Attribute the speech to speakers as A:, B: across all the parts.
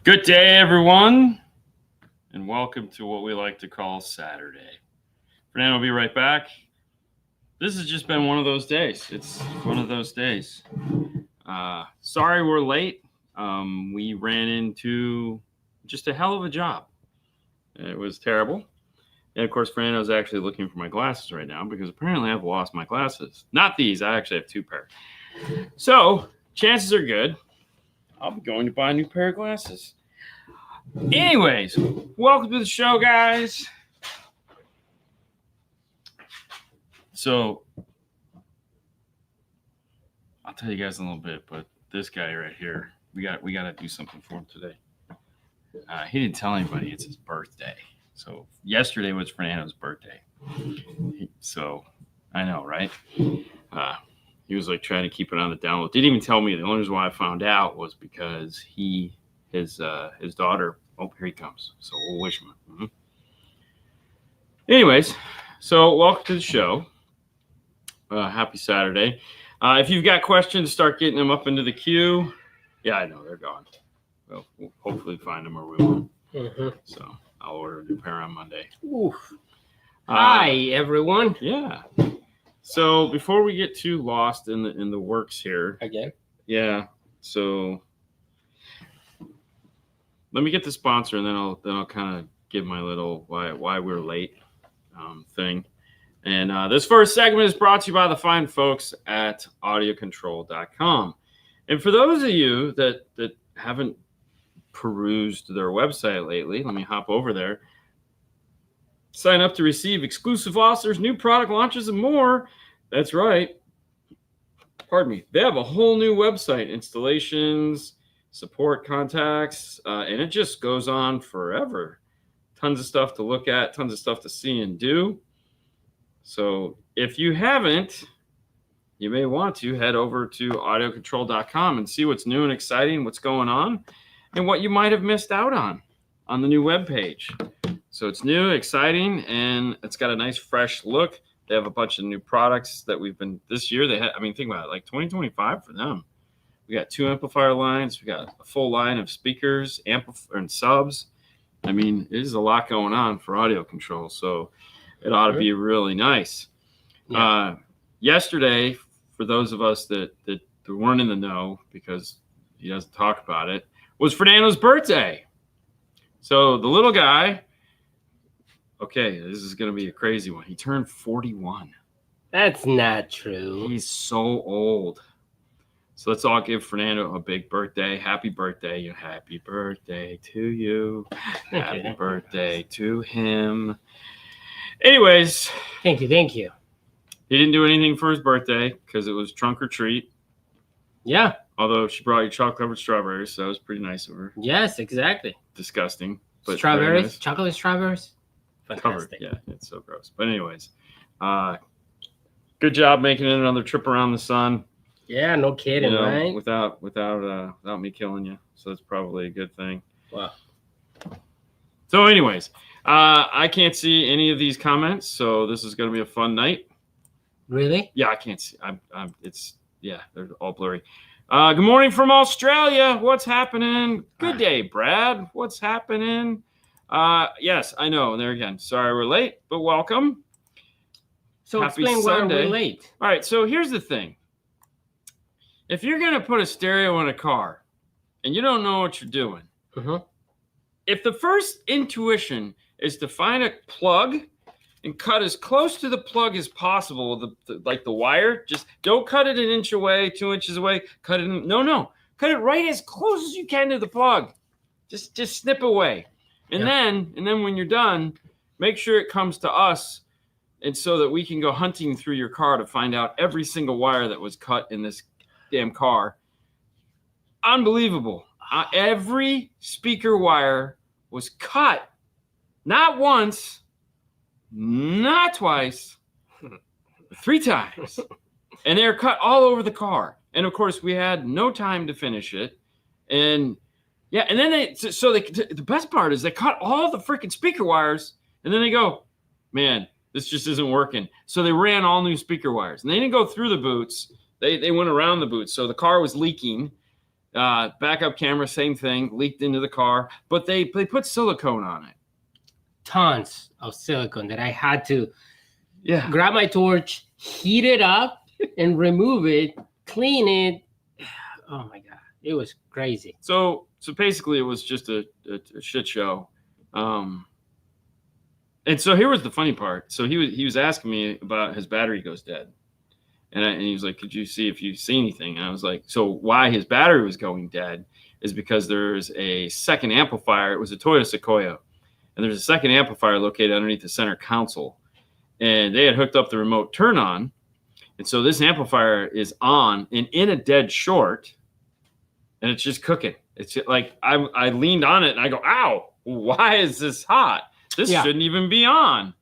A: Good day, everyone, and welcome to what we like to call Saturday. Fernando will be right back. This has just been one of those days. It's one of those days. Sorry we're late. We ran into just a hell of a job. It was terrible. And, of course, Fernando's actually looking for my glasses right now because apparently I've lost my glasses. Not these. I actually have two pairs. So, chances are good I'll be going to buy a new pair of glasses. Anyways, welcome to the show, guys. So, I'll tell you guys in a little bit, but this guy right here, we got to do something for him today. He didn't tell anybody it's his birthday. So, yesterday was Fernando's birthday. So, I know, right? He was like trying to keep it on the download. Didn't even tell me. The only reason why I found out was because his daughter. Oh, here he comes. So we'll wish him. Mm-hmm. Anyways, so welcome to the show. Happy Saturday. If you've got questions, start getting them up into the queue. Yeah, I know they're gone. Well, we'll hopefully find them where we want. Mm-hmm. So I'll order a new pair on Monday.
B: Oof. Hi, everyone.
A: Yeah. So before we get too lost in the works here,
B: again,
A: yeah. So let me get the sponsor, and then I'll kind of give my little why we're late thing. And this first segment is brought to you by the fine folks at Audiocontrol.com. And for those of you that haven't perused their website lately, let me hop over there. Sign up to receive exclusive offers, new product launches, and more. That's right. Pardon me. They have a whole new website, installations, support contacts, and it just goes on forever. Tons of stuff to look at, tons of stuff to see and do. So if you haven't, you may want to head over to audiocontrol.com and see what's new and exciting, what's going on, and what you might have missed out on the new webpage. So it's new, exciting, and it's got a nice fresh look. They have a bunch of new products that we've been this year. They had, think about it, like 2025 for them. We got 2 amplifier lines. We got a full line of speakers, and subs. It is a lot going on for audio control, so it ought to be really nice. Yeah. Yesterday, for those of us that weren't in the know because he doesn't talk about it, was Fernando's birthday. So the little guy. Okay, this is going to be a crazy one. He turned 41.
B: That's not true.
A: He's so old. So let's all give Fernando a big birthday. Happy birthday. Happy birthday to you. Happy birthday to him. Anyways.
B: Thank you.
A: He didn't do anything for his birthday because it was trunk or treat.
B: Yeah.
A: Although she brought you chocolate-covered strawberries, so that was pretty nice of her.
B: Yes, exactly.
A: Disgusting. But
B: strawberries?
A: Nice.
B: Chocolate strawberries? Fantastic.
A: Covered. Yeah, it's so gross. But anyways, good job making it another trip around the sun.
B: Yeah, no kidding, right?
A: Without me killing you. So that's probably a good thing.
B: Wow.
A: So anyways, I can't see any of these comments, so this is going to be a fun night.
B: Really?
A: Yeah, I can't see. They're all blurry. Good morning from Australia. What's happening? Good day, Brad. What's happening? Yes, I know. And there again. Sorry we're late, but welcome.
B: So happy explain Sunday. Why we're late.
A: All right, so here's the thing. If you're going to put a stereo in a car and you don't know what you're doing, if the first intuition is to find a plug and cut as close to the plug as possible, like the wire, just don't cut it an inch away, 2 inches away. Cut it. No. Cut it right as close as you can to the plug. Just snip away. And then when you're done, make sure it comes to us, and so that we can go hunting through your car to find out every single wire that was cut in this damn car. Unbelievable. Every speaker wire was cut. Not once, not twice, 3 times. And they're cut all over the car. And of course, we had no time to finish it. And yeah, and then the best part is they cut all the freaking speaker wires, and then they go, man, this just isn't working. So they ran all new speaker wires, and they didn't go through the boots. They went around the boots. So the car was leaking. Backup camera, same thing, leaked into the car, but they put silicone on it.
B: Tons of silicone that I had to grab my torch, heat it up, and remove it, clean it. Oh my God, it was crazy.
A: So basically, it was just a shit show. And so here was the funny part. So he was asking me about his battery goes dead. And he was like, could you see if you see anything? And I was like, so why his battery was going dead is because there's a second amplifier. It was a Toyota Sequoia. And there's a second amplifier located underneath the center console. And they had hooked up the remote turn on. And so this amplifier is on and in a dead short. And it's just cooking. It's just like I leaned on it and I go, ow, why is this hot? This shouldn't even be on.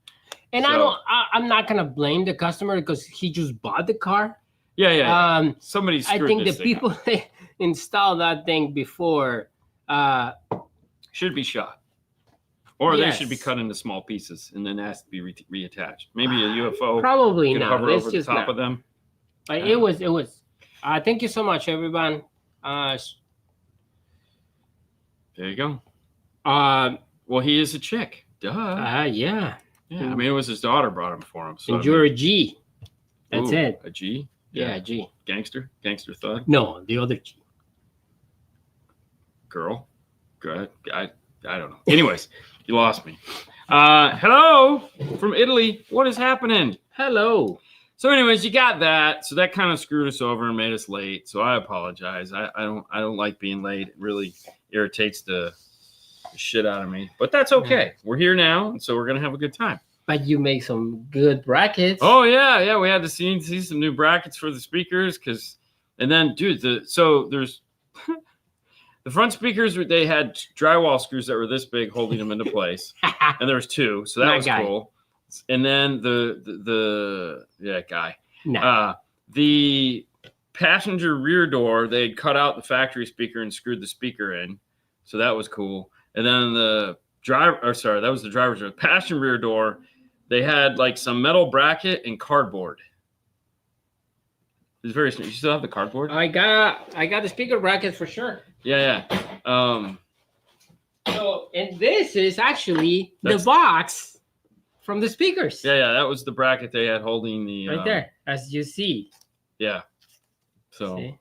B: And so, I'm not going to blame the customer because he just bought the car.
A: Yeah. Somebody screwed
B: I think
A: this
B: the people that installed that thing before
A: should be shot. Or they should be cut into small pieces and then asked to be reattached. Maybe a UFO
B: probably
A: could
B: not.
A: hover over the top of them.
B: But it was. Thank you so much, everyone.
A: There you go. Well, he is a chick. Duh.
B: Yeah.
A: Yeah, I mean, it was his daughter brought him for him. So
B: and you're a G. That's it.
A: A G?
B: Yeah, a G.
A: Gangster thug?
B: No, the other G.
A: Girl? Good. I don't know. Anyways, you lost me. Hello from Italy. What is happening?
B: Hello.
A: So anyways, you got that. So that kind of screwed us over and made us late. So I apologize. I don't like being late. It really irritates the shit out of me, but that's okay. We're here now, and so we're gonna have a good time.
B: But you make some good brackets.
A: Oh yeah, we had to see some new brackets for the speakers and then dude, so there's the front speakers. They had drywall screws that were this big holding them into place, and there was two, so that was cool. And then the passenger rear door, they'd cut out the factory speaker and screwed the speaker in, so that was cool. And then that was the driver's door. Passenger rear door, they had like some metal bracket and cardboard. It's very strange. You still have the cardboard?
B: I got the speaker bracket for sure.
A: Yeah.
B: So, and this is actually the box from the speakers.
A: Yeah, that was the bracket they had holding the
B: right there, as you see.
A: Yeah. So
B: see?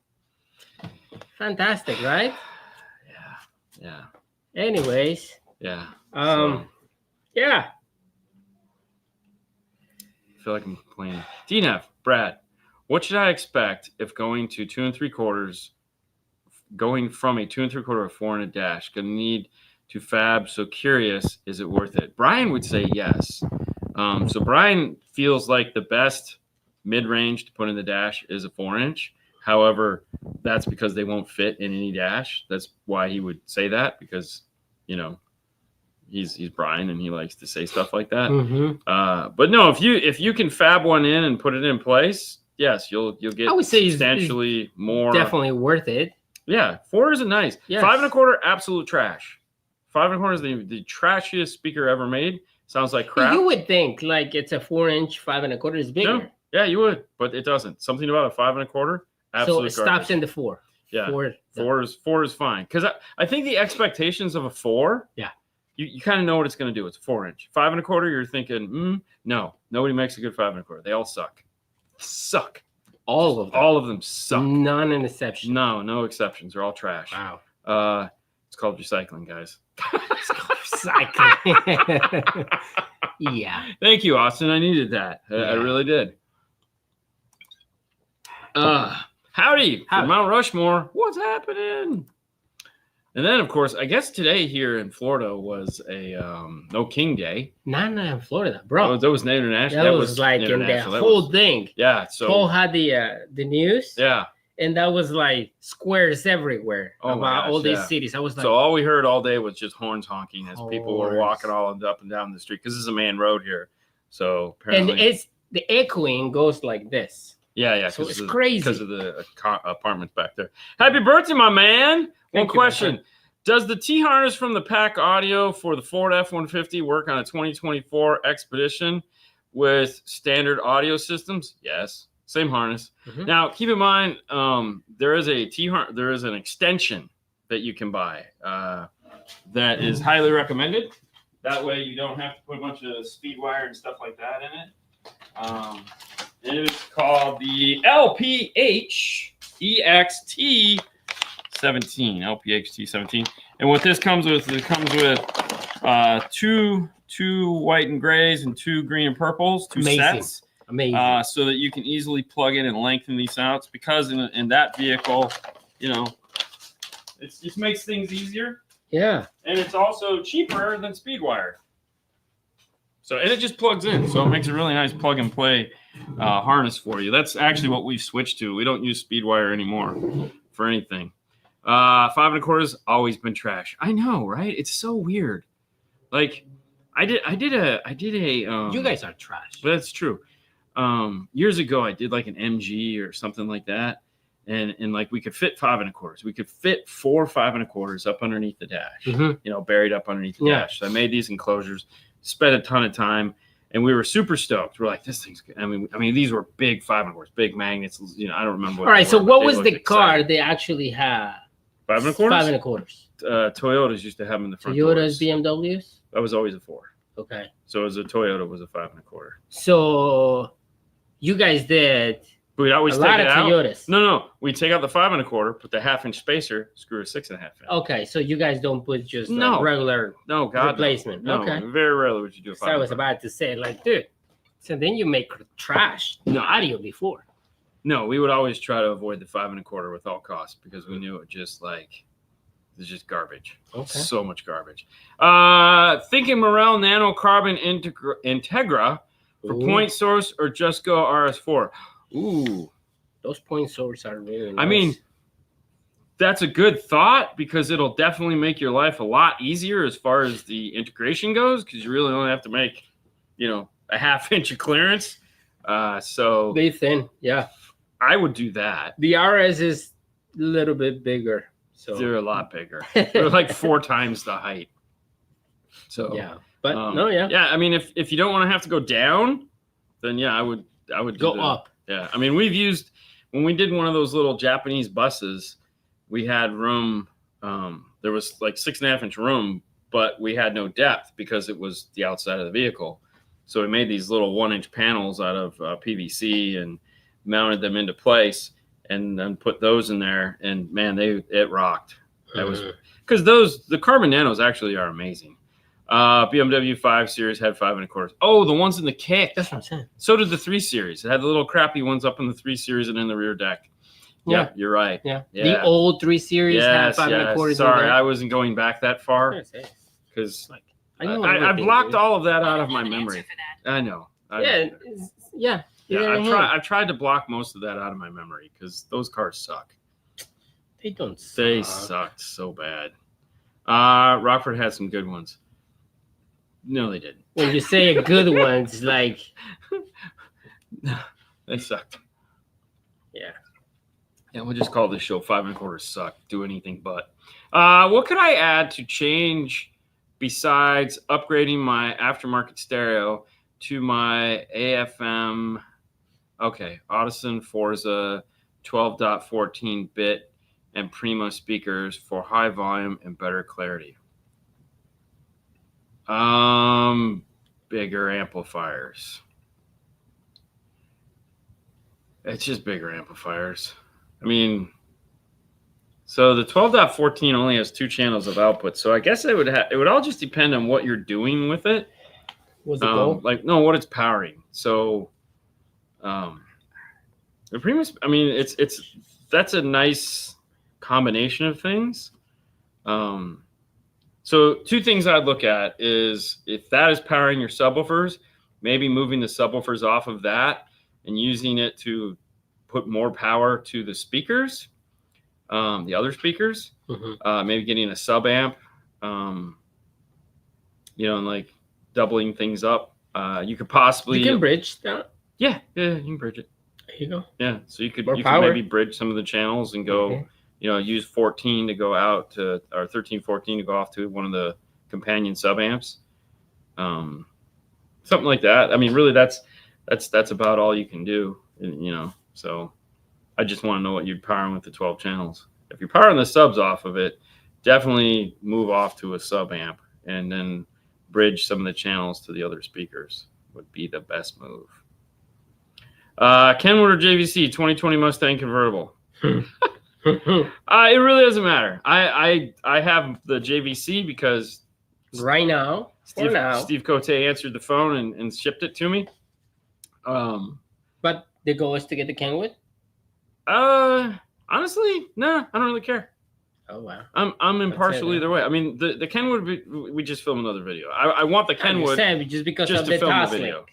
B: Fantastic, right?
A: Yeah.
B: Anyways.
A: Yeah.
B: Yeah.
A: I feel like I'm complaining. DNF, Brad, what should I expect if going to 2 3/4, going from a 2 3/4 to 4 and a dash? Gonna need to fab. So curious, is it worth it? Brian would say yes. So Brian feels like the best mid-range to put in the dash is a 4-inch. However, that's because they won't fit in any dash. That's why he would say that, because, he's Brian and he likes to say stuff like that.
B: Mm-hmm.
A: But no, if you can fab one in and put it in place, yes, you'll get,
B: I would say,
A: substantially more.
B: Definitely worth it.
A: Yeah, 4 is a nice. Yes. 5 1/4, absolute trash. 5 1/4 is the trashiest speaker ever made. Sounds like crap.
B: You would think like it's a 4-inch, 5 1/4 is bigger.
A: No. Yeah, you would, but it doesn't. Something about a 5 1/4. Absolute
B: so it stops in the 4.
A: Yeah, 4 is fine, because I think the expectations of a 4.
B: Yeah,
A: you kind of know what it's going to do. It's a 4-inch. 5 1/4. You're thinking, no, nobody makes a good 5 1/4. They all suck. All of them suck.
B: None an exception.
A: No exceptions. They're all trash.
B: Wow.
A: It's called recycling, guys.
B: It's called recycling. Yeah.
A: Thank you, Austin. I needed that. I really did. Howdy from Mount Rushmore. What's happening? And then, of course, I guess today here in Florida was a No King Day.
B: Not in Florida, bro.
A: That was international.
B: That was like in the whole thing.
A: Yeah. So
B: Paul had the news.
A: Yeah.
B: And that was like squares everywhere about all these cities. I was like,
A: so all we heard all day was just horns honking as people were walking all up and down the street, because this is a main road here. So apparently,
B: and it's the echoing goes like this.
A: Yeah.
B: So it's crazy
A: because of the apartments back there. Happy birthday, my man. One question. Does the T-harness from the Pack Audio for the Ford F-150 work on a 2024 Expedition with standard audio systems? Yes. Same harness. Now, keep in mind, there is an extension that you can buy that is highly recommended. That way, you don't have to put a bunch of speed wire and stuff like that in it. It is called the LPHEXT17. LPHT17. And what this comes with, two white and grays and 2 green and purples, two sets.
B: Amazing.
A: So that you can easily plug in and lengthen these out, because in that vehicle, it just makes things easier.
B: Yeah.
A: And it's also cheaper than speed wire. So, and it just plugs in. So it makes a really nice plug and play harness for you. That's actually what we've switched to. We don't use speed wire anymore for anything. 5 1/4's always been trash. I know, right? It's so weird. Like I did a
B: you guys are trash.
A: That's true. Years ago I did like an MG or something like that. And like we could fit 5 1/4's. We could fit 4 5 1/4's up underneath the dash, buried up underneath the dash. So I made these enclosures, spent a ton of time, and we were super stoked. We're like, this thing's good. I mean, these were big 5 1/4's, big magnets. I don't remember what.
B: All right. So what was the car they actually had?
A: 5 1/4's?
B: 5 1/4's.
A: Toyotas used to have them in the front.
B: Toyotas, BMWs?
A: That was always a 4.
B: Okay.
A: So it was a Toyota was a 5 1/4.
B: So you guys did
A: We'd always
B: a
A: take
B: lot
A: it
B: of
A: out.
B: Toyotas.
A: No. We'd take out the 5 1/4, put the 1/2-inch spacer, screw a 6 1/2 in.
B: Okay, so you guys don't put just regular replacement.
A: No,
B: okay.
A: Very rarely would you do a 5
B: So I was about to say, like, dude, so then you make trash audio before.
A: No, we would always try to avoid the 5 1/4 with all costs, because we knew it's just garbage.
B: Okay.
A: So much garbage. Thinking Morel Nano Carbon Integra for point source or just go RS4. Ooh.
B: Those point sources are really nice.
A: I mean, that's a good thought, because it'll definitely make your life a lot easier as far as the integration goes, because you really only have to make, a 1/2 inch of clearance. So
B: they thin, yeah.
A: I would do that.
B: The RS is a little bit bigger. So
A: they're a lot bigger. They're like 4 times the height. So
B: yeah, but
A: yeah. I mean, if you don't want to have to go down, then I would
B: go up.
A: Yeah, I mean, when we did one of those little Japanese buses, we had room. There was like 6 1/2 inch room, but we had no depth because it was the outside of the vehicle. So we made these little 1-inch panels out of PVC and mounted them into place, and then put those in there. And man, it rocked. That was because the carbon nanos actually are amazing. BMW 5 Series had 5 1/4. Oh, the ones in the kick.
B: That's what I'm saying.
A: So did the 3 Series. It had the little crappy ones up in the 3 Series and in the rear deck. Yeah, you're right.
B: Yeah. The old 3 Series had 5 1/4.
A: Sorry, I wasn't going back that far, because I blocked all of that out of my memory. I know.
B: Yeah.
A: I've tried to block most of that out of my memory, because those cars suck.
B: They don't suck.
A: They sucked so bad. Rockford had some good ones. No, they didn't.
B: When you say a good ones, like
A: no, they sucked.
B: Yeah.
A: Yeah, we'll just call this show 5 1/4 suck. Do anything but. What could I add to change besides upgrading my aftermarket stereo to my AFM? Okay, Audison Forza 12.14 bit and Primo speakers for high volume and better clarity. Bigger amplifiers. It's just bigger amplifiers. I mean, so the 12.14 only has 2 channels of output. So I guess it would all just depend on what you're doing with it.
B: What's it called?
A: What it's powering. So the Primus, I mean, that's a nice combination of things. So 2 things I'd look at is, if that is powering your subwoofers, maybe moving the subwoofers off of that and using it to put more power to the speakers, the other speakers. Maybe getting a sub amp, and like doubling things up. You could possibly.
B: You can bridge that.
A: Yeah, you can bridge it.
B: There you go.
A: Yeah, so you could maybe bridge some of the channels and go. Use 14 to go out to, or 13, 14 to go off to one of the companion sub amps. Something like that. I mean, really, that's about all you can do. you know. So I just want to know what you're powering with the 12 channels. If you're powering the subs off of it, definitely move off to a sub amp and then bridge some of the channels to the other speakers would be the best move. Kenwood or JVC 2020 Mustang convertible. It really doesn't matter. I have the JVC because
B: right now,
A: Steve Cote answered the phone and shipped it to me.
B: But the goal is to get the Kenwood?
A: Honestly, no, I don't really care.
B: Oh wow.
A: I'm impartial either way. I mean, the Kenwood, we just film another video. I want the Kenwood
B: just because of
A: to
B: the
A: film
B: toss
A: the video.
B: link.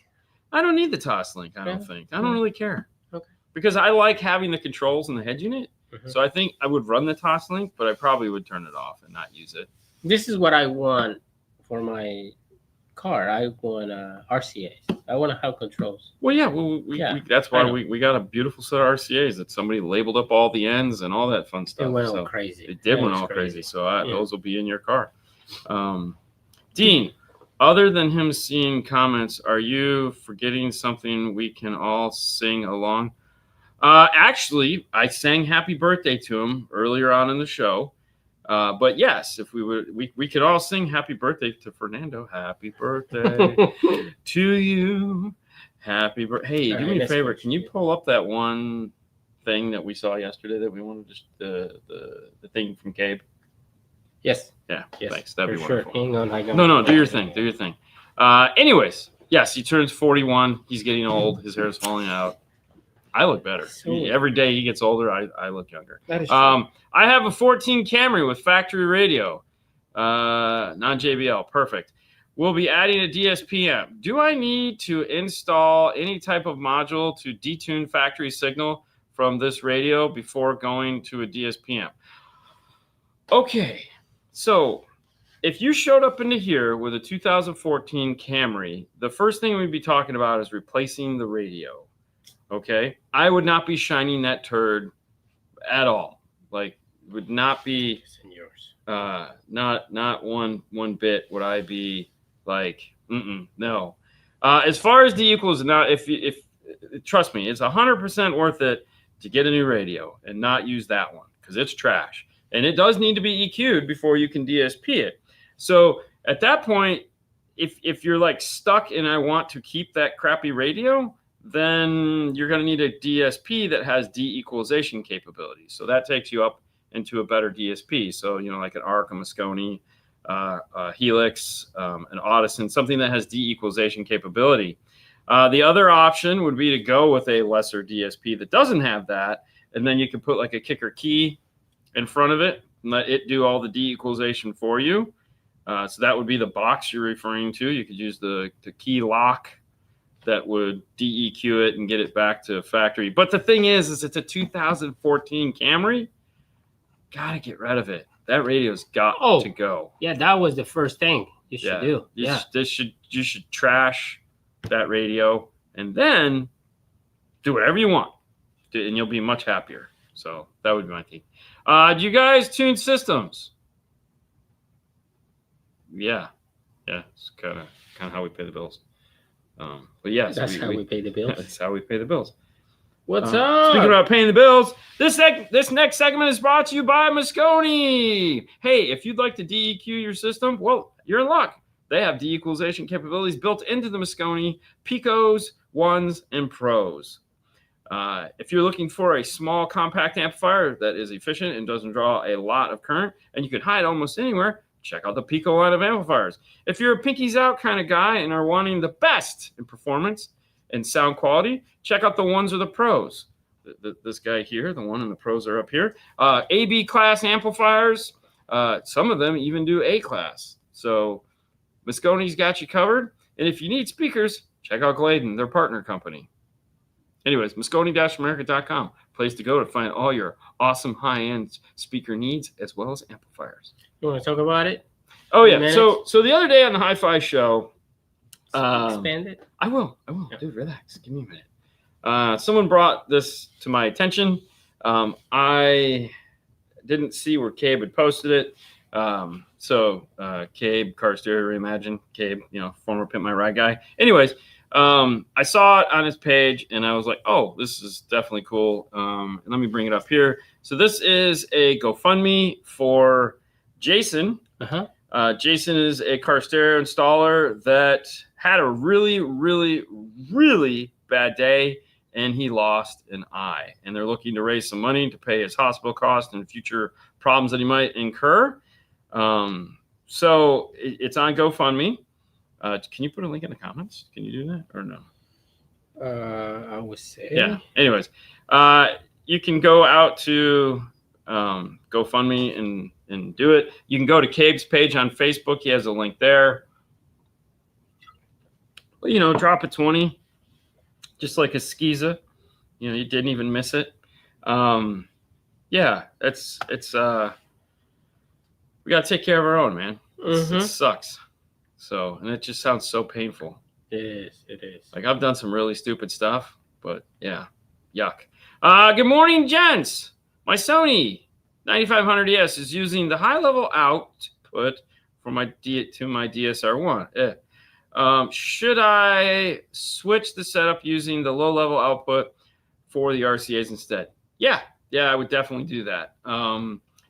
A: I don't need the toss link. I don't think. I don't really care.
B: Okay.
A: Because I like having the controls in the head unit. So I think I would run the toss link, but I probably would turn it off and not use it.
B: This is what I want for my car. I want RCAs. I want to have controls.
A: Well, yeah. That's why we got a beautiful set of RCAs that somebody labeled up all the ends and all that fun stuff.
B: It went all crazy.
A: It did went all crazy. So those will be in your car. Dean, other than him seeing comments, are you forgetting something we can all sing along? Actually, I sang "Happy Birthday" to him earlier on in the show. But yes, if we could all sing "Happy Birthday" to Fernando. Happy birthday to you. Happy birthday. Hey, do me a favor. Can you pull up that one thing that we saw yesterday that we wanted to the thing from Gabe?
B: Yes.
A: Yeah.
B: Yes,
A: thanks. That'd be wonderful.
B: Hang on.
A: No. Do your thing. Do your thing. Anyways, yes, he turns 41. He's getting old. His hair is falling out. I look better. Every day he gets older, I look younger.
B: That is true.
A: I have a 14 Camry with factory radio, non-JBL. Perfect. We'll be adding a DSP amp. Do I need to install any type of module to detune factory signal from this radio before going to a DSP amp? Okay, so if you showed up into here with a 2014 Camry, the first thing we'd be talking about is replacing the radio. Okay, I would not be shining that turd at all. Like, would not be not one bit would I be like, no. As far as the equals, now if trust me, it's 100% worth it to get a new radio and not use that one because it's trash and it does need to be EQ'd before you can DSP it. So at that point, if you're like stuck and I want to keep that crappy radio, then you're going to need a DSP that has de-equalization capabilities. So that takes you up into a better DSP. So, like an ARC, a Moscone, a Helix, an Audison, something that has de-equalization capability. The other option would be to go with a lesser DSP that doesn't have that. And then you can put like a kicker key in front of it and let it do all the de-equalization for you. So that would be the box you're referring to. You could use the key lock that would DEQ it and get it back to factory. But the thing is it's a 2014 Camry. Gotta get rid of it. That radio's got to go.
B: Yeah, that was the first thing you should do.
A: You should trash that radio and then do whatever you want, and you'll be much happier. So that would be my thing. Do you guys tune systems? Yeah, it's kind of how we pay the bills. But yes,
B: that's how we pay the bills.
A: That's how we pay the bills.
B: What's up?
A: Speaking about paying the bills, this next segment is brought to you by Moscone. Hey, if you'd like to DEQ your system, well, you're in luck. They have de-equalization capabilities built into the Moscone Picos, Ones, and Pros. If you're looking for a small compact amplifier that is efficient and doesn't draw a lot of current, and you can hide almost anywhere, check out the Pico line of amplifiers. If you're a pinkies out kind of guy and are wanting the best in performance and sound quality, check out the Ones or the Pros. This guy here, the One and the Pros are up here. AB class amplifiers. Some of them even do A class. So Moscone's got you covered. And if you need speakers, check out Gladen, their partner company. Anyways, Moscone-America.com, place to go to find all your awesome high-end speaker needs as well as amplifiers.
B: You want to talk about it?
A: Oh yeah. So the other day on the Hi-Fi show,
B: expand it.
A: I will. Yeah. Dude, relax. Give me a minute. Someone brought this to my attention. I didn't see where Cabe had posted it. Cabe, Car Stereo Reimagine, Cabe, former Pimp My Ride guy. Anyways, I saw it on his page, and I was like, oh, this is definitely cool. And let me bring it up here. So this is a GoFundMe for Jason. Jason is a car stereo installer that had a really, really, really bad day, and he lost an eye. And they're looking to raise some money to pay his hospital costs and future problems that he might incur. So it's on GoFundMe. Can you put a link in the comments? Can you do that or no?
B: I would say.
A: Yeah. Anyways, you can go out to GoFundMe and do it. You can go to Cabe's page on Facebook. He has a link there. Well, you know, drop a 20, just like a Skiza. You know, you didn't even miss it. Yeah, it's we gotta take care of our own, man. It sucks. So, and it just sounds so painful.
B: It is.
A: Like, I've done some really stupid stuff, but yeah, yuck. Good morning, gents. My Sony 9500ES is using the high-level output for my DSR1. Should I switch the setup using the low-level output for the RCAs instead? Yeah, I would definitely do that.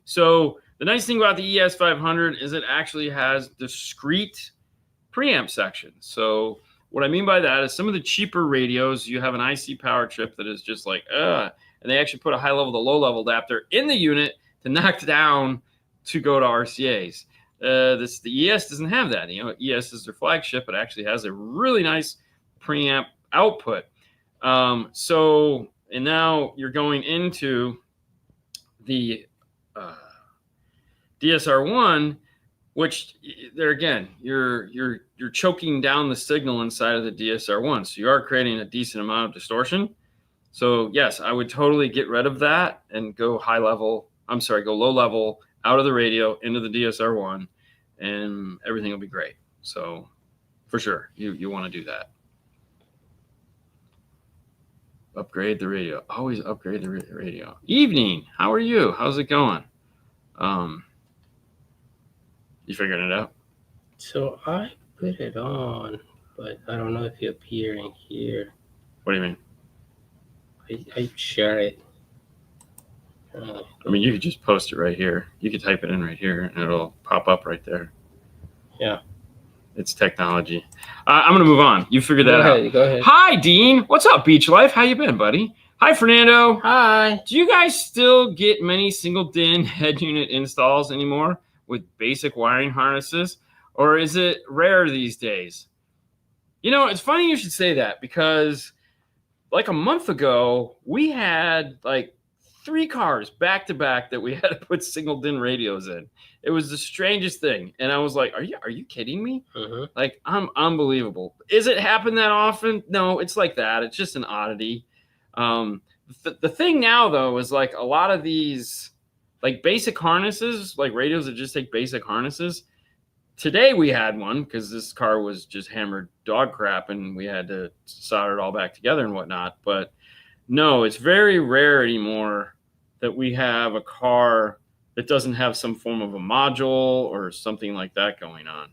A: So the nice thing about the ES500 is it actually has discrete preamp section. So what I mean by that is some of the cheaper radios, you have an IC power chip that is just like, and they actually put a high level to low level adapter in the unit to knock down to go to RCAs. The ES doesn't have that. You know, ES is their flagship. It actually has a really nice preamp output. So, and now you're going into the DSR1, which there again, you're choking down the signal inside of the DSR1. So you are creating a decent amount of distortion. So yes, I would totally get rid of that and go go low level out of the radio into the DSR1, and everything will be great. So for sure, you want to do that. Upgrade the radio. Always upgrade the radio. Evening. How are you? How's it going? You figuring it out?
B: So I put it on, but I don't know if you appear in here.
A: What do you mean?
B: I share it.
A: I mean, you could just post it right here. You could type it in right here, and it'll pop up right there.
B: Yeah.
A: It's technology. I'm going to move on. You figured that out.
B: Go ahead.
A: Hi, Dean. What's up, Beach Life? How you been, buddy? Hi, Fernando.
B: Hi.
A: Do you guys still get many single DIN head unit installs anymore with basic wiring harnesses, or is it rare these days? You know, it's funny you should say that, because like a month ago, we had like 3 cars back to back that we had to put single DIN radios in. It was the strangest thing. And I was like, are you kidding me? Like, I'm unbelievable. Is it happen that often? No, it's like that. It's just an oddity. The thing now, though, is like a lot of these like basic harnesses, like radios that just take basic harnesses. Today we had one because this car was just hammered dog crap and we had to solder it all back together and whatnot. But no, it's very rare anymore that we have a car that doesn't have some form of a module or something like that going on.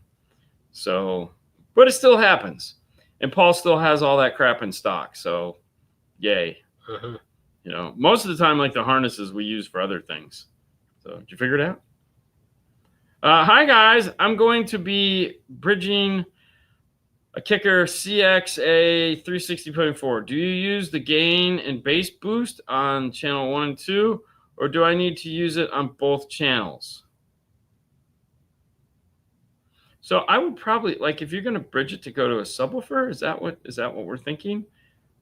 A: So, but it still happens. And Paul still has all that crap in stock. So, yay. You know, most of the time, like the harnesses we use for other things. So, did you figure it out? Hi, guys. I'm going to be bridging a Kicker CXA 360.4. Do you use the gain and bass boost on channel 1 and 2, or do I need to use it on both channels? So I would probably, like, if you're going to bridge it to go to a subwoofer, is that what we're thinking?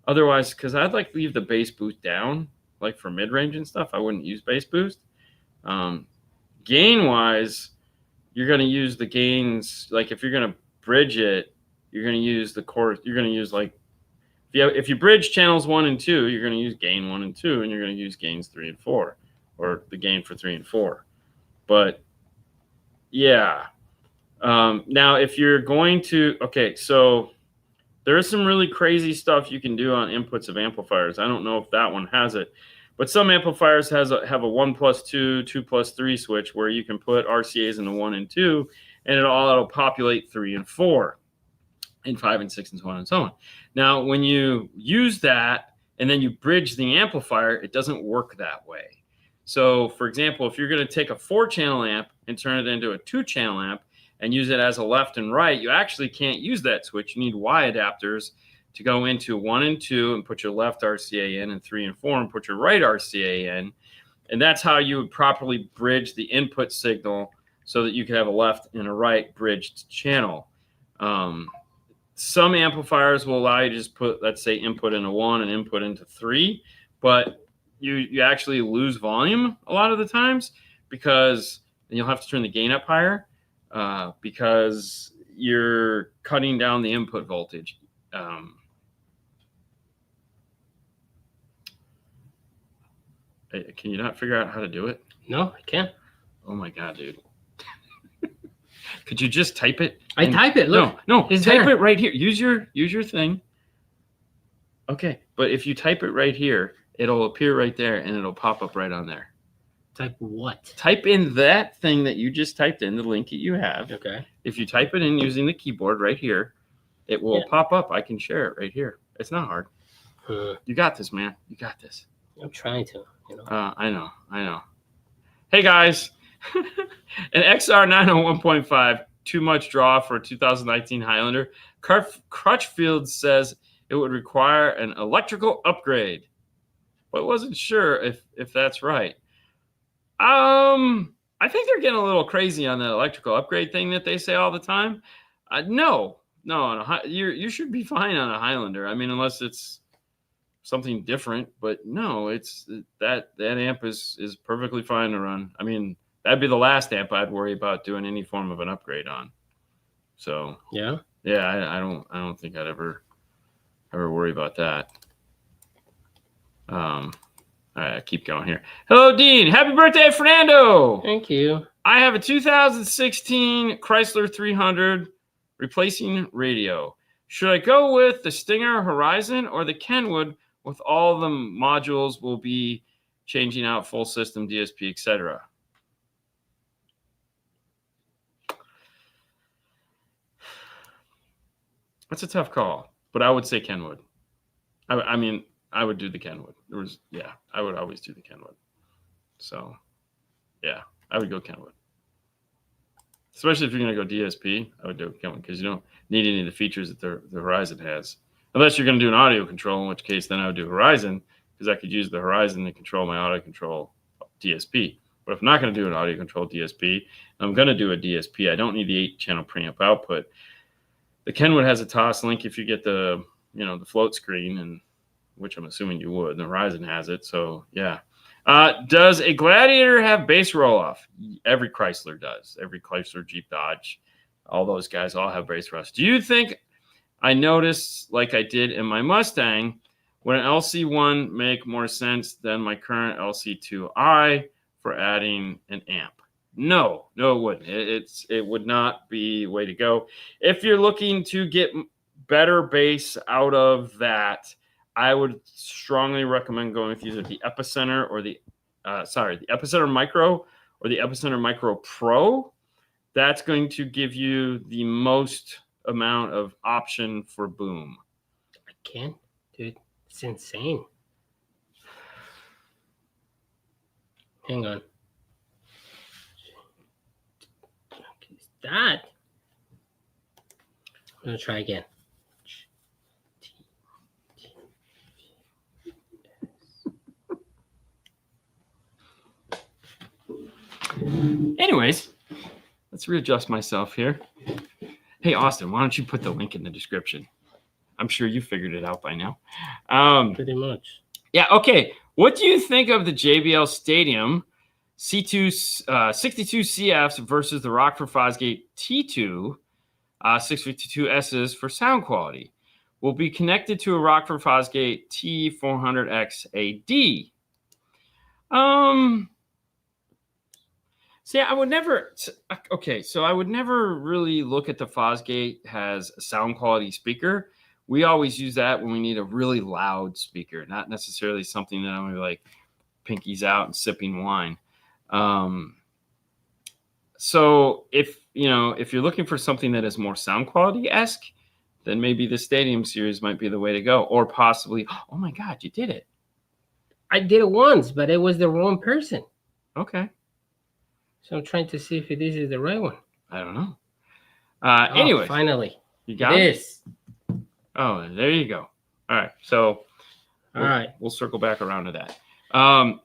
A: Otherwise, because I'd like leave the bass boost down, like for mid-range and stuff, I wouldn't use bass boost. Gain-wise, you're going to use the gains, like if you're going to bridge it, you're going to use the chorus. You're going to use like, if you bridge channels 1 and 2, you're going to use gain 1 and 2, and you're going to use gains 3 and 4, or the gain for 3 and 4. But yeah. Now, if you're going to, okay, so there's some really crazy stuff you can do on inputs of amplifiers. I don't know if that one has it, but some amplifiers have a 1+2, 2+3 switch where you can put RCAs into 1 and 2, and it'll populate 3 and 4. and 5 and 6 and so on and so on. Now, when you use that and then you bridge the amplifier, it doesn't work that way. So, for example, if you're going to take a 4-channel amp and turn it into a 2-channel amp and use it as a left and right, you actually can't use that switch. You need Y adapters to go into 1 and 2 and put your left RCA in, and 3 and 4 and put your right RCA in. And that's how you would properly bridge the input signal so that you could have a left and a right bridged channel. Some amplifiers will allow you to just put, let's say, input into 1 and input into 3, but you actually lose volume a lot of the times because you'll have to turn the gain up higher because you're cutting down the input voltage. Can you not figure out how to do it?
B: No, I can't.
A: Oh my God, dude. Could you just type it?
B: I type it. Look.
A: No, type it right here. Use your thing. Okay, but if you type it right here, it'll appear right there and it'll pop up right on there.
B: Type what?
A: Type in that thing that you just typed in, the link that you have.
B: Okay.
A: If you type it in using the keyboard right here, it will pop up. I can share it right here. It's not hard. You got this, man. You got this.
B: I'm trying to.
A: I know. Hey guys, an XR 901.5, too much draw for a 2019 Highlander. Crutchfield says it would require an electrical upgrade, but wasn't sure if that's right. I think they're getting a little crazy on the electrical upgrade thing that they say all the time. No, you should be fine on a Highlander. I mean, unless it's something different, but no, it's that amp is perfectly fine to run. I mean, that'd be the last amp I'd worry about doing any form of an upgrade on. So yeah, I don't think I'd ever worry about that. All right, I keep going here. Hello, Dean. Happy birthday, Fernando.
B: Thank you.
A: I have a 2016 Chrysler 300 replacing radio. Should I go with the Stinger Horizon or the Kenwood? With all the modules, will be changing out full system, DSP, etc. That's a tough call, but I would say Kenwood. I mean, I would do the Kenwood. I would always do the Kenwood. So, yeah, I would go Kenwood. Especially if you're going to go DSP, I would do Kenwood because you don't need any of the features that the Horizon has. Unless you're going to do an audio control, in which case then I would do Horizon because I could use the Horizon to control my audio control DSP. But if I'm not going to do an audio control DSP, I'm going to do a DSP. I don't need the 8-channel preamp output. The Kenwood has a TOS link if you get the float screen, and which I'm assuming you would. The Horizon has it, so yeah. Does a Gladiator have bass roll-off? Every Chrysler does. Every Chrysler, Jeep, Dodge, all those guys all have bass roll-off. Do you think I noticed, like I did in my Mustang, would an LC1 make more sense than my current LC2i for adding an amp? No, it wouldn't. It would not be the way to go. If you're looking to get better bass out of that, I would strongly recommend going with either the Epicenter or the Epicenter Micro or the Epicenter Micro Pro. That's going to give you the most amount of option for boom.
B: I can't, dude. It's insane. Hang on. Is that? I'm gonna try again.
A: Anyways, let's readjust myself here. Hey, Austin, why don't you put the link in the description? I'm sure you figured it out by now.
B: Pretty much.
A: Yeah, okay. What do you think of the JBL Stadium C2 62 CFs versus the Rockford Fosgate T2 652Ss for sound quality? Will be connected to a Rockford Fosgate T400X AD. See, I would never. Okay, so I would never really look at the Fosgate as a sound quality speaker. We always use that when we need a really loud speaker, not necessarily something that I'm gonna be like pinkies out and sipping wine. So if you're looking for something that is more sound quality-esque, then maybe the Stadium Series might be the way to go. Or possibly, oh my God, you did it.
B: I did it once, but it was the wrong person.
A: Okay.
B: So I'm trying to see if this is the right one.
A: I don't know.
B: Anyway, finally,
A: you got
B: this.
A: Oh, there you go. All right, so we'll circle back around to that.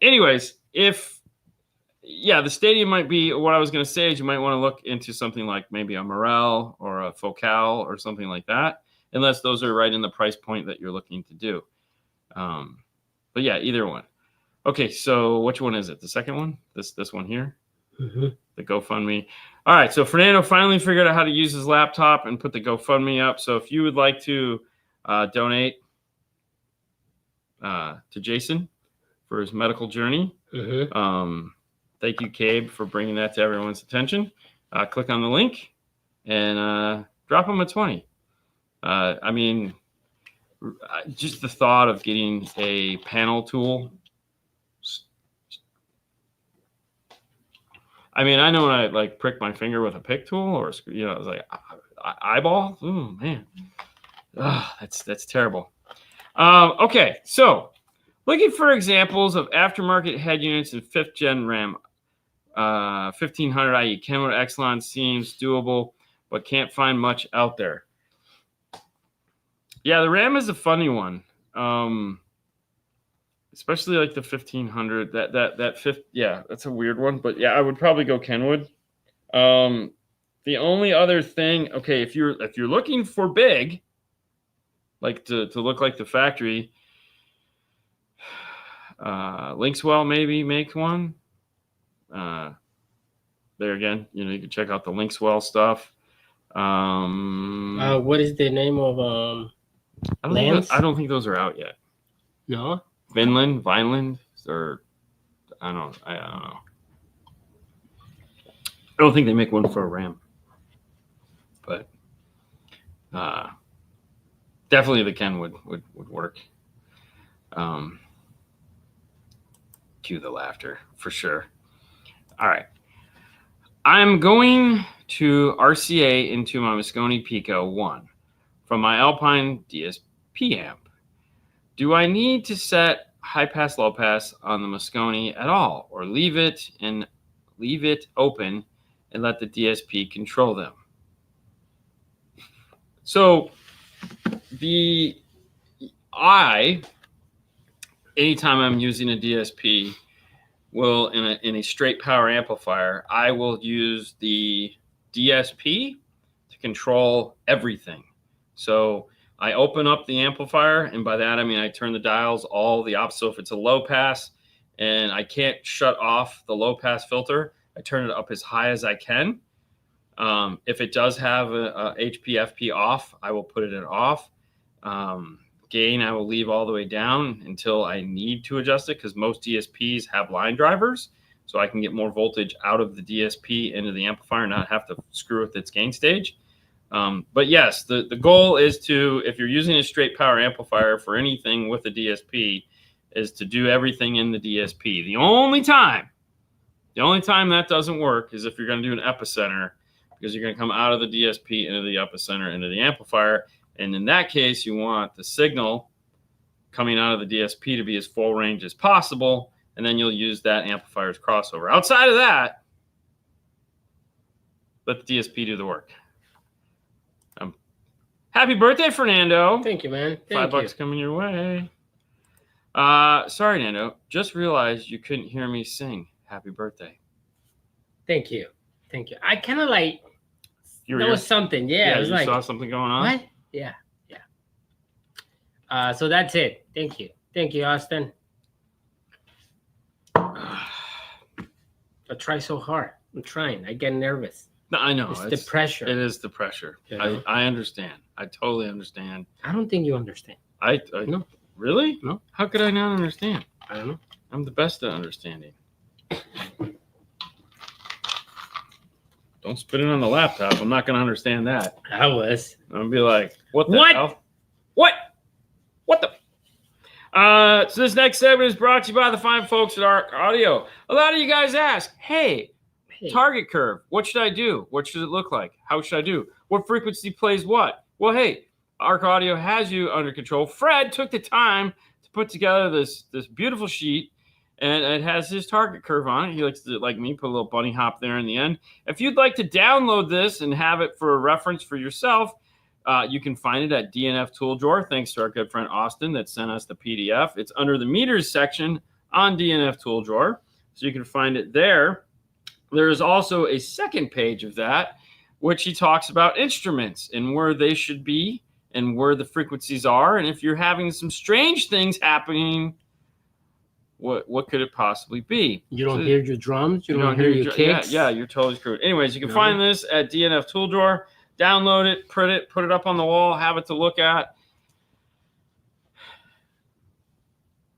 A: Anyways, the Stadium might be what I was going to say is you might want to look into something like maybe a Morel or a Focal or something like that, unless those are right in the price point that you're looking to do. But yeah, either one. Okay, so which one is it? The second one? This one here?
B: Mm-hmm.
A: The GoFundMe. All right, so Fernando finally figured out how to use his laptop and put the GoFundMe up. So if you would like to donate to Jason for his medical journey, thank you, Cabe, for bringing that to everyone's attention. Click on the link and drop him a 20. I mean, just the thought of getting a panel tool. I mean, I know when I like prick my finger with a pick tool or, it's like eyeball. Oh, man. That's terrible. Okay, so looking for examples of aftermarket head units and 5th gen RAM 1500 IE Kenwood Exelon seems doable, but can't find much out there. Yeah, the RAM is a funny one, especially like the 1500. That fifth, yeah, that's a weird one. But yeah, I would probably go Kenwood. The only other thing, okay, if you're looking for big, like to look like the factory, Linkswell maybe make one. There again, you can check out the Linkswell stuff.
B: What is the name of
A: I don't think those are out yet.
B: No.
A: Vineland, or I don't know. I don't think they make one for a RAM, but definitely the Ken would work. Cue the laughter for sure. All right. I'm going to RCA into my Moscone Pico 1 from my Alpine DSP amp. Do I need to set high pass, low pass on the Moscone at all, or leave it open and let the DSP control them? So anytime I'm using a DSP, will in a straight power amplifier, I will use the DSP to control everything. So I open up the amplifier, and by that I mean I turn the dials all the opposite. So if it's a low pass and I can't shut off the low pass filter, I turn it up as high as I can. If it does have a HPFP off, I will put it in off. Gain I will leave all the way down until I need to adjust it, because most DSPs have line drivers, so I can get more voltage out of the DSP into the amplifier and not have to screw with its gain stage. But yes, the goal is to, if you're using a straight power amplifier for anything with a DSP, is to do everything in the DSP. The only time that doesn't work is if you're going to do an epicenter, because you're going to come out of the DSP into the epicenter into the amplifier. And in that case, you want the signal coming out of the DSP to be as full range as possible, and then you'll use that amplifier's crossover. Outside of that, let the DSP do the work. Happy birthday, Fernando.
B: Thank you, man.
A: $5 coming your way. Sorry, Nando. Just realized you couldn't hear me sing happy birthday.
B: Thank you. I kind of like, there was something. Yeah, it was
A: you saw something going on?
B: What? Yeah. So that's it. Thank you, Austin. I try so hard. I'm trying. I get nervous.
A: No, I know.
B: It's the pressure.
A: It is the pressure. You know? I understand. I totally understand.
B: I don't think you understand.
A: No. Really?
B: No.
A: How could I not understand?
B: I don't know.
A: I'm the best at understanding. Don't spit it on the laptop. I'm not going to understand that.
B: I was.
A: I'm going to be like, what the hell? What the? So this next segment is brought to you by the fine folks at Arc Audio. A lot of you guys ask, hey, target curve, what should I do? What should it look like? How should I do? What frequency plays what? Well, hey, Arc Audio has you under control. Fred took the time to put together this beautiful sheet, and it has his target curve on it. He likes to, like me, put a little bunny hop there in the end. If you'd like to download this and have it for a reference for yourself, you can find it at DNF Tool Drawer, thanks to our good friend Austin that sent us the PDF. It's under the meters section on DNF Tool Drawer, so you can find it there. There is also a second page of that, which he talks about instruments and where they should be and where the frequencies are. And if you're having some strange things happening, what could it possibly be?
B: You don't hear your drums? You don't hear your kicks?
A: Yeah, you're totally screwed. Anyways, you can find this at DNF Tool Drawer. Download it, print it, put it up on the wall, have it to look at.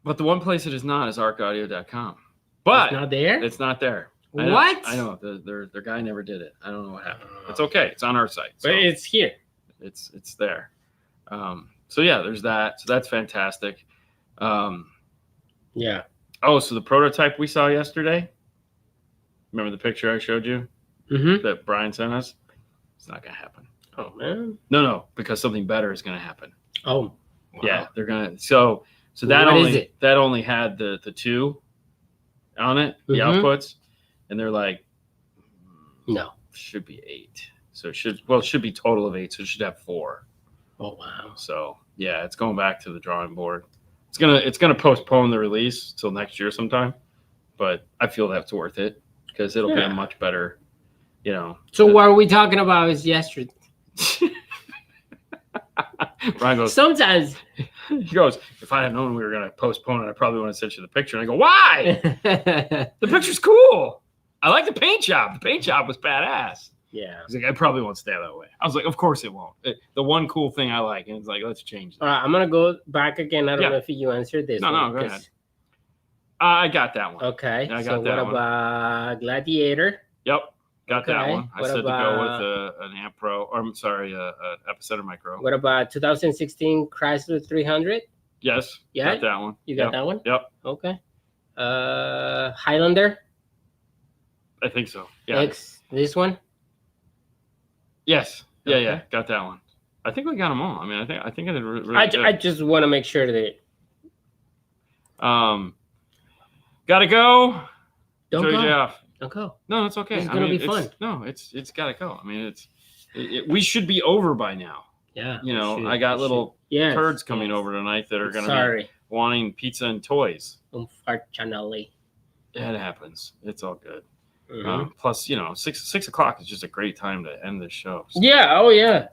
A: But the one place it is not is arcaudio.com. But
B: it's not there?
A: It's not there.
B: What?
A: I know. Their guy never did it. I don't know what happened. It's okay. It's on our site. So
B: but it's here.
A: It's there. So yeah, there's that. So that's fantastic.
B: Yeah.
A: Oh, so the prototype we saw yesterday. Remember the picture I showed you that Brian sent us? It's not gonna happen.
B: Oh man.
A: No, because something better is gonna happen.
B: Oh.
A: Wow. Yeah, they're gonna. So that only had the 2 on it, the outputs, and they're like,
B: no,
A: should be 8. So it should be total of 8. So it should have 4.
B: Oh wow.
A: So yeah, it's going back to the drawing board. It's gonna postpone the release till next year sometime, but I feel that's worth it because it'll be a much better,
B: So what are we talking about? Is yesterday.
A: Ryan goes.
B: Sometimes
A: he goes. If I had known we were gonna postpone it, I probably would have sent you the picture. And I go, why? The picture's cool. I like the paint job. The paint job was badass.
B: Yeah.
A: He's like, I probably won't stay that way. I was like, of course it won't. The one cool thing I like, and it's like, let's change that.
B: All right, I'm gonna go back again. I don't know if you answered this.
A: No, go ahead. I got that one.
B: Okay.
A: I got
B: so
A: that
B: what about Gladiator?
A: Yep, got that one. I said to go with an Amp Pro, or I'm sorry, an Epicenter Micro.
B: What about 2016 Chrysler 300?
A: Yes.
B: Yeah.
A: Got that one.
B: You got that one?
A: Yep.
B: Okay. Highlander.
A: I think so. Yeah.
B: This one.
A: Yes. Yeah. Got that one. I think we got them all. I mean, I think I did really good.
B: I just want to make sure that.
A: Gotta go.
B: Don't go.
A: Jeff.
B: Don't go.
A: No, it's okay.
B: It's gonna be fun.
A: It's gotta go. I mean, we should be over by now.
B: Yeah.
A: I got little turds coming over tonight that are gonna be wanting pizza and toys.
B: Unfortunately.
A: Yeah, it happens. It's all good.
B: Mm-hmm.
A: Plus, 6 o'clock is just a great time to end this show. So,
B: yeah. Oh, yeah.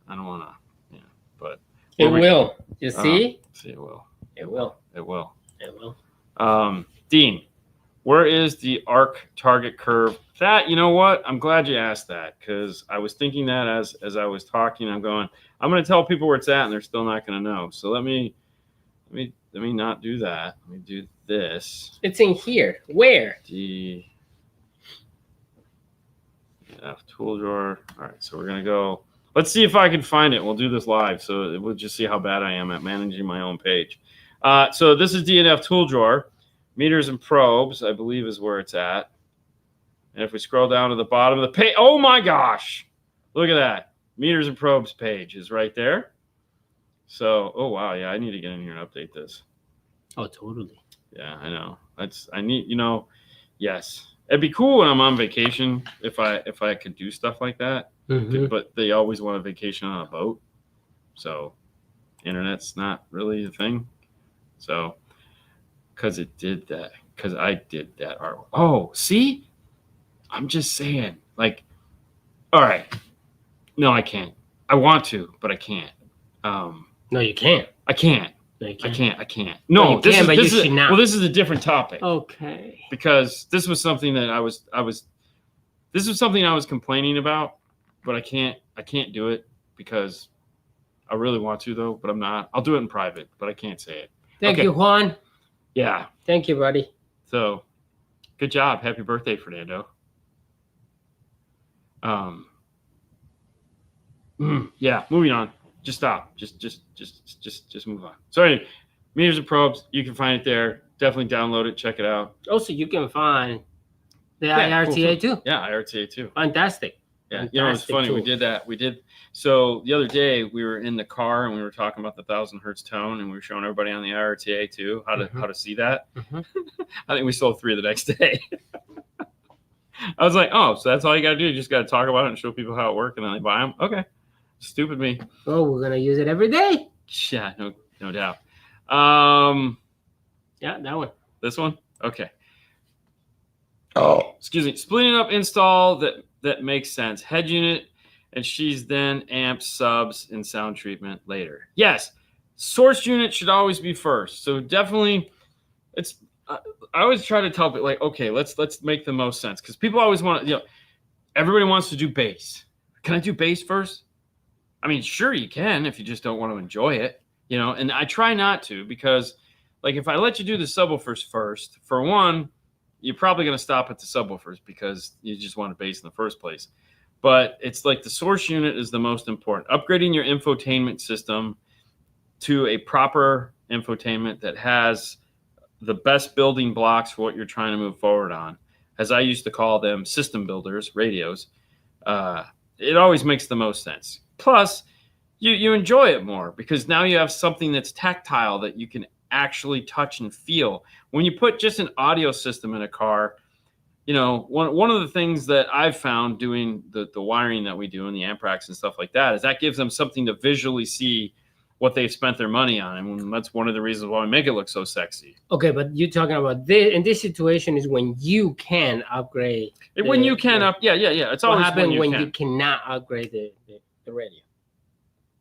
A: I don't want to. Yeah, but
B: it will. You see?
A: See, it will.
B: It will.
A: It will.
B: It will.
A: Dean, where is the arc target curve? That, you know what? I'm glad you asked that because I was thinking that as I was talking. I'm going to tell people where it's at, and they're still not going to know. So let me not do that. Let me do this.
B: It's in here. Where?
A: Tool drawer. All right, so we're gonna go. Let's see if I can find it. We'll do this live, so we'll just see how bad I am at managing my own page. So this is DNF tool drawer, meters and probes, I believe is where it's at. And if we scroll down to the bottom of the page, oh my gosh, look at that. Meters and probes page is right there. So, oh wow, yeah, I need to get in here and update this.
B: Oh, totally.
A: Yeah, I know. I need, yes. It'd be cool when I'm on vacation if I could do stuff like that.
B: Mm-hmm.
A: But they always want a vacation on a boat. So internet's not really the thing. So because it did that. Because I did that. Oh, see? I'm just saying. Like, all right. No, I can't. I want to, but I can't.
B: No, you can't.
A: I can't.
B: No, you
A: can't. I can't. No,
B: this is
A: a different topic.
B: Okay.
A: Because this was something that I was complaining about, but I can't do it because I really want to though, but I'm not. I'll do it in private, but I can't say it.
B: Thank you, Juan.
A: Yeah.
B: Thank you, buddy.
A: So, good job. Happy birthday, Fernando. Yeah, moving on. Just stop. Just move on. So anyway, meters and probes, you can find it there. Definitely download it, check it out.
B: Also, you can find the IRTA too.
A: Yeah, IRTA too.
B: Fantastic.
A: Yeah, you know, it's funny. Tool. We did that. So the other day we were in the car and we were talking about the 1,000 hertz tone, and we were showing everybody on the IRTA too how to see that. I think we sold 3 the next day. I was like, oh, so that's all you got to do. You just got to talk about it and show people how it works, and then they buy them. Okay, stupid me.
B: Oh, we're gonna use it every day.
A: Yeah, no doubt.
B: Yeah, that one.
A: This one. Okay. Oh, excuse me. Splitting up install that makes sense. Head unit, and she's then amp subs and sound treatment later. Yes, source unit should always be first. So definitely, it's. I always try to tell people, like, okay, let's make the most sense, because people always want to, you know, everybody wants to do bass. Can I do bass first? I mean, sure you can if you just don't want to enjoy it, you know. And I try not to, because, like, if I let you do the subwoofers first, for one, you're probably going to stop at the subwoofers because you just want a bass in the first place. But it's like the source unit is the most important. Upgrading your infotainment system to a proper infotainment that has the best building blocks for what you're trying to move forward on, as I used to call them, system builders, radios. It always makes the most sense. Plus, you enjoy it more because now you have something that's tactile that you can actually touch and feel. When you put just an audio system in a car, you know, one of the things that I've found doing the wiring that we do in the amp racks and stuff like that is that gives them something to visually see what they've spent their money on. And that's one of the reasons why we make it look so sexy.
B: Okay, but you're talking about this, in this situation is when you can upgrade.
A: When you can yeah. It's always
B: what happens when you cannot upgrade the radio.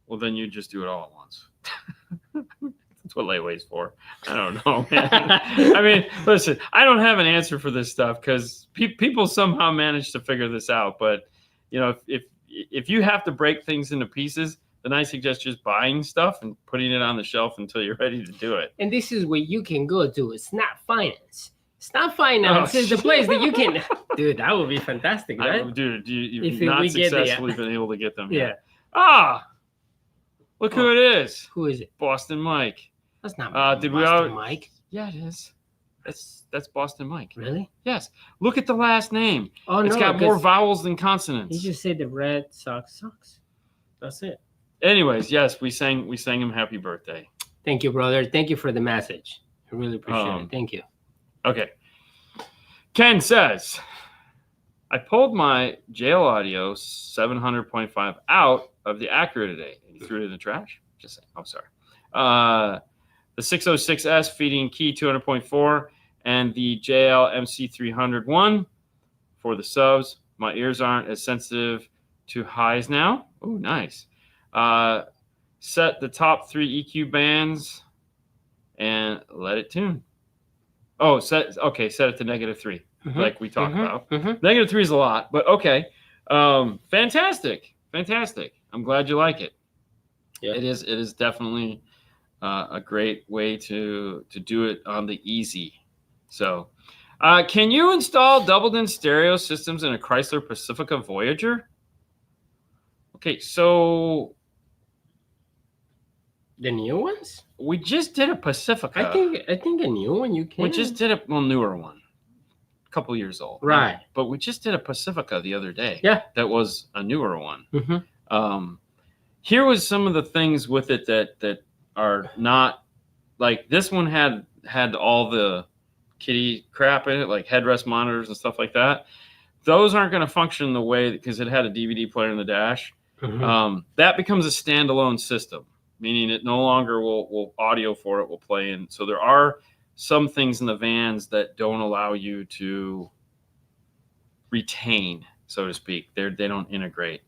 A: Well, then you just do it all at once. That's what layaway's for. I don't know, man. I mean, listen, I don't have an answer for this stuff because people somehow manage to figure this out. But, you know, if you have to break things into pieces, then I suggest just buying stuff and putting it on the shelf until you're ready to do it.
B: And this is where you can go to. It's not finance. It's not finance. It's the place that you can. Dude, that would be fantastic, right?
A: You've not successfully been able to get them yet.
B: Yeah.
A: Look who it is.
B: Who is it?
A: Boston Mike.
B: That's not Boston Mike.
A: Yeah, it is. That's Boston Mike.
B: Really?
A: Yes. Look at the last name.
B: Oh,
A: it's got more vowels than consonants.
B: You just said the Red Sox sucks. That's it.
A: Anyways, yes, we sang him happy birthday.
B: Thank you, brother. Thank you for the message. I really appreciate it. Thank you.
A: Okay. Ken says, I pulled my JL Audio 700.5 out of the Acura today and he threw it in the trash. Just saying. I'm sorry. The 606S feeding key 200.4 and the JL MC301 for the subs. My ears aren't as sensitive to highs now. Oh, nice. Set the top 3 EQ bands and let it tune. Oh, set it to -3, like we talked about. -3 is a lot, but okay. Fantastic. I'm glad you like it. Yeah. It is definitely a great way to do it on the easy. So, can you install doubled-in stereo systems in a Chrysler Pacifica Voyager? Okay, so
B: the new ones?
A: We just did a Pacifica.
B: I think a new one you can.
A: We just did a newer one, a couple years old.
B: Right.
A: But we just did a Pacifica the other day.
B: Yeah.
A: That was a newer one. Here was some of the things with it that are not, like, this one had all the kiddie crap in it, like headrest monitors and stuff like that. Those aren't going to function the way, because it had a DVD player in the dash. That becomes a standalone system, meaning it no longer will audio for it will play in. So there are some things in the vans that don't allow you to retain, so to speak. They don't integrate.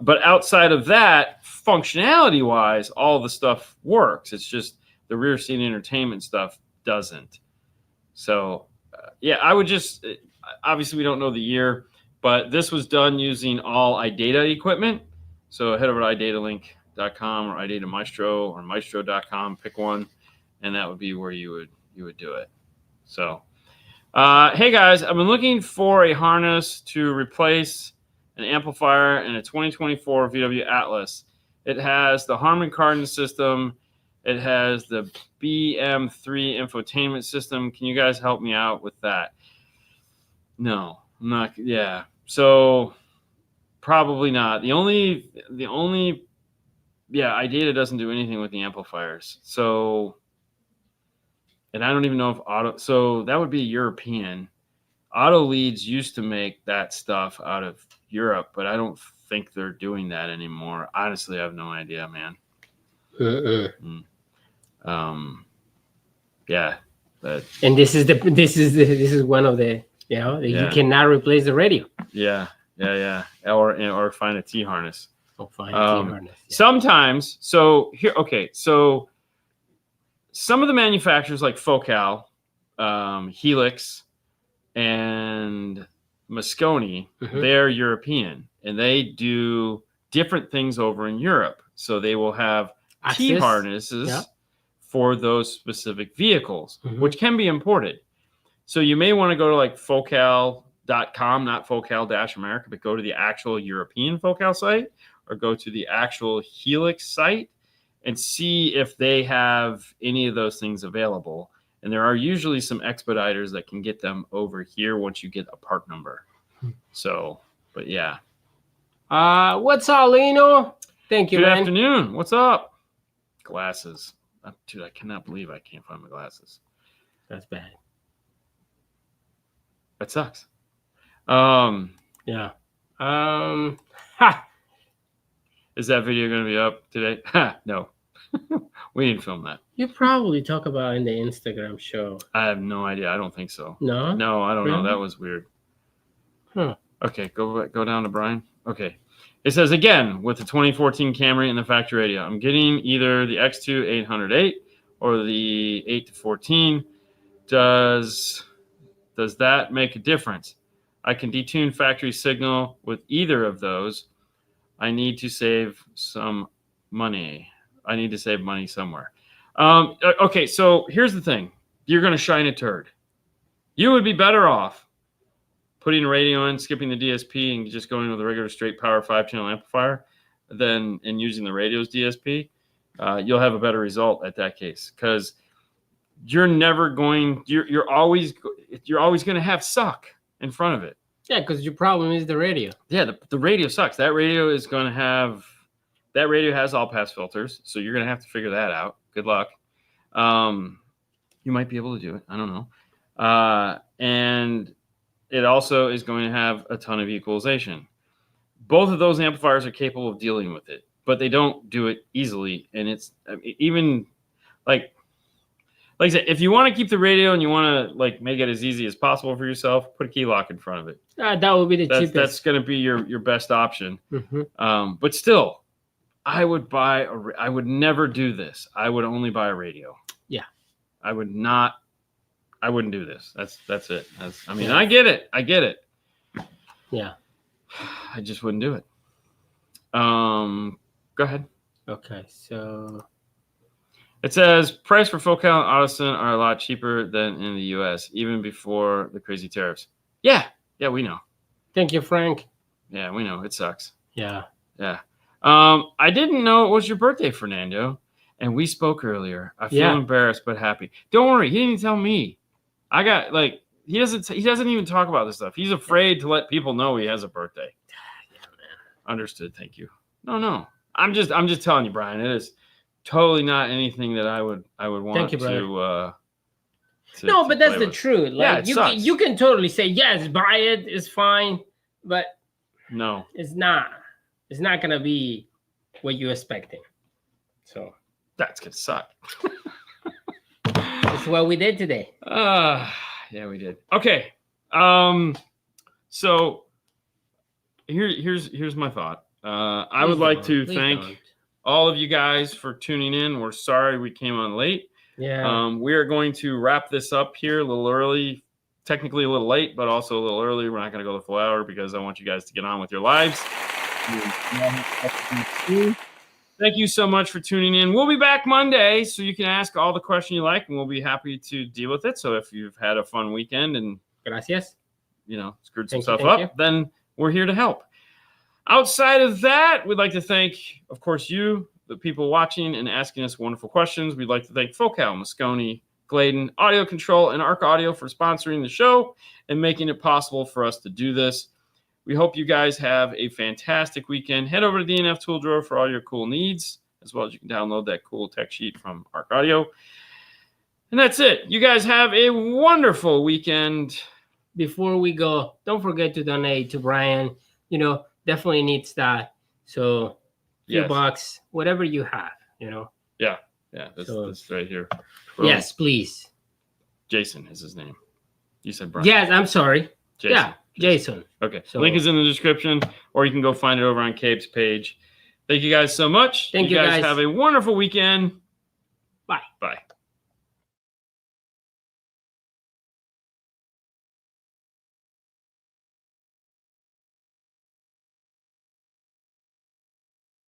A: But outside of that, functionality wise, all the stuff works. It's just the rear seat entertainment stuff doesn't. So yeah, I would just, obviously we don't know the year, but this was done using all iData equipment. So head over to iDataLink.com or iData Maestro or Maestro.com, pick one, and that would be where you would do it. So, hey guys, I've been looking for a harness to replace an amplifier in a 2024 VW Atlas. It has the Harman Kardon system. It has the BM3 infotainment system. Can you guys help me out with that? No, I'm not. Yeah. So Probably not. The only iData doesn't do anything with the amplifiers. So, and I don't even know if so that would be European. Auto Leads used to make that stuff out of Europe, but I don't think they're doing that anymore. Honestly, I have no idea, man. Yeah. But,
B: and this is one of the, you cannot replace the radio.
A: Yeah. Or find a T harness.
B: Find a T harness. Yeah.
A: Sometimes, so some of the manufacturers like Focal, Helix, and Moscone, they're European, and they do different things over in Europe. So they will have T harnesses for those specific vehicles, which can be imported. So you may want to go to like Focal.com, not Focal-America, but go to the actual European Focal site, or go to the actual Helix site and see if they have any of those things available. And there are usually some expediters that can get them over here once you get a part number. So, but yeah.
B: What's up, Lino? Thank you,
A: Good
B: man.
A: afternoon. What's up? Glasses. Dude, I cannot believe I can't find my glasses.
B: That's bad.
A: That sucks.
B: Yeah.
A: Is that video going to be up today? No. We didn't film that.
B: You probably talk about in the Instagram show.
A: I have no idea. I don't think so.
B: No?
A: No, I don't
B: Really?
A: know. That was weird.
B: Huh.
A: Okay, go down to Brian. Okay. It says, again, with the 2014 Camry and the factory radio, I'm getting either the X2 808 or the 8-14. Does that make a difference? I can detune factory signal with either of those. I need to save some money. I need to save money somewhere. Okay, so here's the thing. You're going to shine a turd. You would be better off putting a radio in, skipping the DSP, and just going with a regular straight power 5-channel amplifier and using the radio's DSP. You'll have a better result at that case, because you're always going to have suck in front of it.
B: Yeah, because your problem is the radio.
A: Yeah, the radio sucks. That radio has all pass filters, so you're going to have to figure that out. Good luck. You might be able to do it. I don't know. And it also is going to have a ton of equalization. Both of those amplifiers are capable of dealing with it, but they don't do it easily. And it's even like I said, if you want to keep the radio and you want to like make it as easy as possible for yourself, put a key lock in front of it.
B: That would be the cheapest.
A: That's going to be your best option. But still, I would never do this. I would only buy a radio. Yeah. I wouldn't do this. That's it. I get it. Yeah. I just wouldn't do it. Go ahead.
B: Okay, so
A: it says price for Focal and Audison are a lot cheaper than in the US, even before the crazy tariffs. Yeah, we know.
B: Thank you, Frank.
A: Yeah, we know. It sucks.
B: Yeah.
A: I didn't know it was your birthday, Fernando, and we spoke earlier. I feel embarrassed but happy. Don't worry, he didn't even tell me. I got he doesn't even talk about this stuff. He's afraid to let people know he has a birthday. Yeah, man. Understood. Thank you. No. I'm just telling you, Brian. It is totally not anything that I would want
B: Thank you,
A: to.
B: No, but that's the truth. Like,
A: yeah,
B: you can totally say yes, buy it. It's fine, but
A: no,
B: it's not. It's not gonna be what you're expecting. So
A: that's gonna suck.
B: That's what we did today.
A: Yeah, we did. Okay. So here's my thought. I would like to thank all of you guys for tuning in. We're sorry we came on late.
B: Yeah.
A: We are going to wrap this up here a little early, technically a little late, but also a little early. We're not going to go the full hour because I want you guys to get on with your lives. Thank you so much for tuning in. We'll be back Monday, so you can ask all the questions you like, and we'll be happy to deal with it. So if you've had a fun weekend and
B: gracias,
A: screwed some stuff up, then we're here to help. Outside of that, we'd like to thank, of course, you, the people watching and asking us wonderful questions. We'd like to thank Focal, Moscone, Gladen, Audiocontrol, and Arc Audio for sponsoring the show and making it possible for us to do this. We hope you guys have a fantastic weekend. Head over to the DNF tool drawer for all your cool needs, as well as you can download that cool tech sheet from Arc Audio. And that's it. You guys have a wonderful weekend.
B: Before we go, don't forget to donate to Brian. You know, definitely needs that. So, few bucks, whatever you have, you know.
A: Yeah. This right here.
B: Yes, please.
A: Jason is his name. You said Brian.
B: Yes, I'm sorry.
A: Jason.
B: Yeah, Jason.
A: Okay.
B: So,
A: link is in the description, or you can go find it over on Cape's page. Thank you guys so much.
B: Thank you guys.
A: Have a wonderful weekend.
B: Bye.
A: Bye.